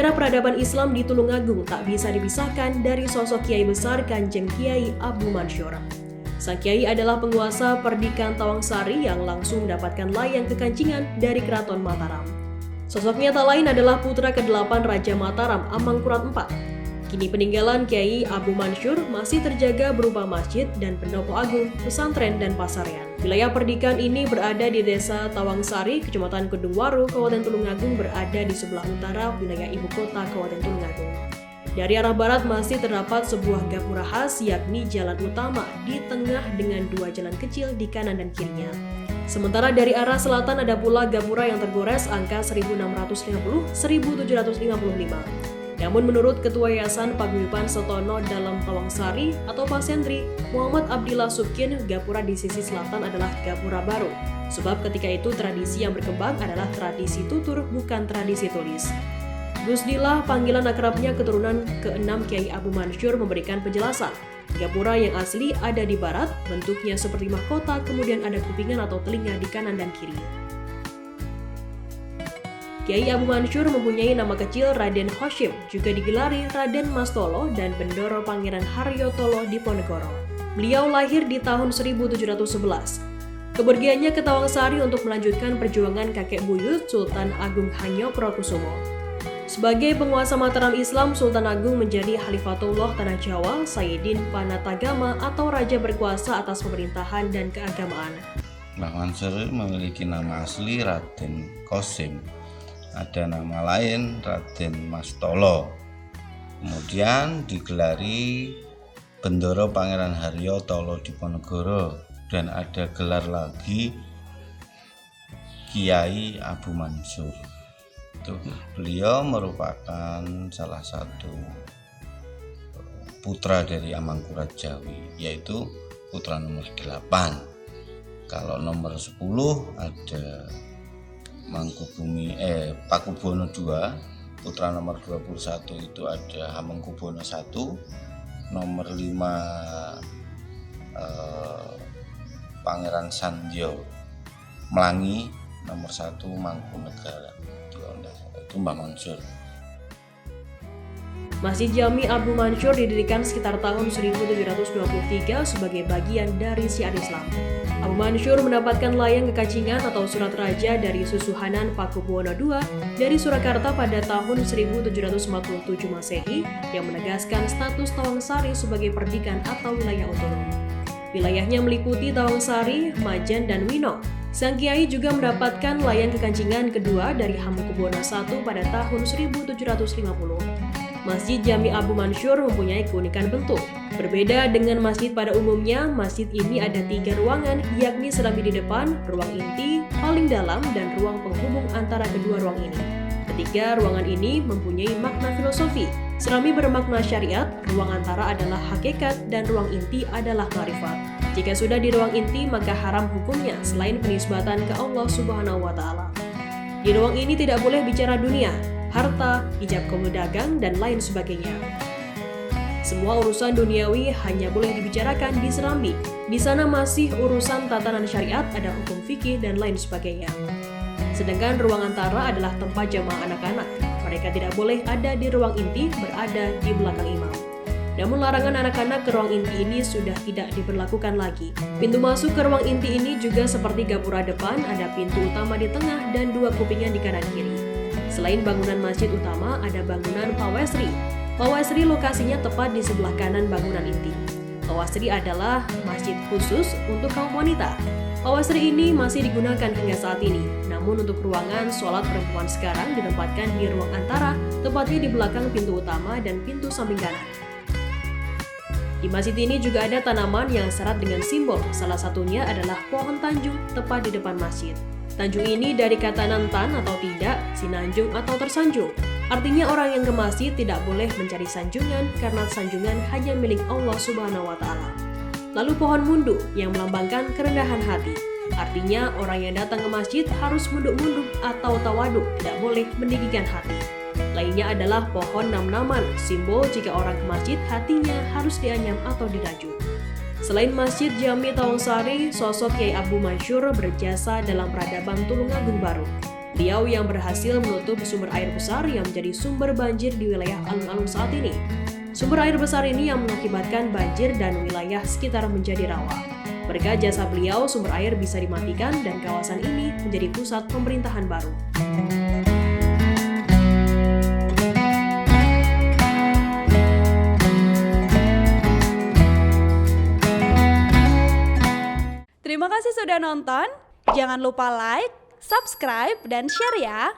Sejarah peradaban Islam di Tulungagung tak bisa dipisahkan dari sosok Kiai besar Kanjeng Kiai Abu Mansur. Sang Kiai adalah penguasa Perdikan Tawangsari yang langsung mendapatkan layang kekancingan dari Keraton Mataram. Sosoknya tak lain adalah putra ke-8 Raja Mataram Amangkurat IV. Kini peninggalan Kiai Abu Mansur masih terjaga berupa masjid dan pendopo agung, pesantren, dan pasaryan. Wilayah Perdikan ini berada di Desa Tawangsari, Kecamatan Kedungwaru, Kabupaten Tulungagung berada di sebelah utara wilayah ibu kota Kabupaten Tulungagung. Dari arah barat masih terdapat sebuah gapura khas yakni jalan utama di tengah dengan 2 jalan kecil di kanan dan kirinya. Sementara dari arah selatan ada pula gapura yang tergores angka 1650-1755. Namun menurut Ketua Yayasan Paguyuban Setono dalam Tawangsari atau Pak Sentri, Muhammad Abdillah Subkin, gapura di sisi selatan adalah gapura baru. Sebab ketika itu tradisi yang berkembang adalah tradisi tutur bukan tradisi tulis. Gusdillah, panggilan akrabnya keturunan ke-6 Kiai Abu Mansur memberikan penjelasan. Gapura yang asli ada di barat, bentuknya seperti mahkota, kemudian ada kupingan atau telinga di kanan dan kiri. Kiai Abu Mansur mempunyai nama kecil Raden Hoshim, juga digelari Raden Mastolo dan Bendoro Pangeran Haryotolo di Ponegoro. Beliau lahir di tahun 1711. Kepergiannya ke Tawangsari untuk melanjutkan perjuangan kakek buyut Sultan Agung Hanyokrokusumo. Sebagai penguasa Mataram Islam, Sultan Agung menjadi Khalifatullah Tanah Jawa, Sayyidin Panatagama atau raja berkuasa atas pemerintahan dan keagamaan. Mbah Mansur memiliki nama asli Raden Kosim. Ada nama lain Raden Mastolo. Kemudian digelari Bendoro Pangeran Haryotolo di Ponegoro dan ada gelar lagi Kiai Abu Mansur. Beliau merupakan salah satu putra dari Amangkurat Jawi, yaitu putra nomor 8. Kalau nomor 10 ada Pakubono II, putra nomor 21 itu ada Hamengkubuwono I, nomor 5 Pangeran Sanjo Melangi, nomor 1 Mangkunegara. Itu Mbah Mansur. Masjid Jami Abu Mansur didirikan sekitar tahun 1723 sebagai bagian dari syiar Islam. Abu Mansur mendapatkan layang kekancingan atau surat raja dari Susuhanan Pakubuwono II dari Surakarta pada tahun 1747 Masehi yang menegaskan status Tawangsari sebagai perdikan atau wilayah otonom. Wilayahnya meliputi Tawangsari, Majen, dan Wino. Sang Kiai juga mendapatkan layang kekancingan kedua dari Hamengkubuwono I pada tahun 1750. Masjid Jami Abu Mansur mempunyai keunikan bentuk. Berbeda dengan masjid pada umumnya, masjid ini ada 3 ruangan, yakni serambi di depan, ruang inti, paling dalam, dan ruang penghubung antara kedua ruang ini. Ketiga ruangan ini mempunyai makna filosofi. Serambi bermakna syariat, ruang antara adalah hakikat, dan ruang inti adalah marifat. Jika sudah di ruang inti, maka haram hukumnya selain penisbatan ke Allah Subhanahu wa Ta'ala. Di ruang ini tidak boleh bicara dunia, harta, ijab kabul dagang, dan lain sebagainya. Semua urusan duniawi hanya boleh dibicarakan di serambi. Di sana masih urusan tatanan syariat, ada hukum fikih, dan lain sebagainya. Sedangkan ruang antara adalah tempat jamaah anak-anak. Mereka tidak boleh ada di ruang inti, berada di belakang imam. Namun larangan anak-anak ke ruang inti ini sudah tidak diberlakukan lagi. Pintu masuk ke ruang inti ini juga seperti gapura depan, ada pintu utama di tengah dan 2 kupingan di kanan kiri. Selain bangunan masjid utama, ada bangunan Pawesri. Pawesri lokasinya tepat di sebelah kanan bangunan inti. Pawesri adalah masjid khusus untuk kaum wanita. Pawesri ini masih digunakan hingga saat ini. Namun untuk ruangan sholat perempuan sekarang ditempatkan di ruang antara, tepatnya di belakang pintu utama dan pintu samping kanan. Di masjid ini juga ada tanaman yang syarat dengan simbol, salah satunya adalah pohon tanjung tepat di depan masjid. Tanjung ini dari kata nantan atau tidak, sinanjung atau tersanjung. Artinya orang yang ke masjid tidak boleh mencari sanjungan karena sanjungan hanya milik Allah Subhanahu wa Ta'ala. Lalu pohon mundu yang melambangkan kerendahan hati. Artinya orang yang datang ke masjid harus munduk-munduk atau tawaduk, tidak boleh meninggikan hati. Lainnya adalah pohon nam-naman, simbol jika orang ke masjid hatinya harus dianyam atau dirajut. Selain Masjid Jami Tawangsari, sosok Kiai Abu Mansur berjasa dalam peradaban Tulungagung baru. Beliau yang berhasil menutup sumber air besar yang menjadi sumber banjir di wilayah alun-alun saat ini. Sumber air besar ini yang mengakibatkan banjir dan wilayah sekitar menjadi rawa. Berkat jasa beliau, sumber air bisa dimatikan dan kawasan ini menjadi pusat pemerintahan baru. Terima kasih sudah nonton. Jangan lupa like, subscribe, dan share ya.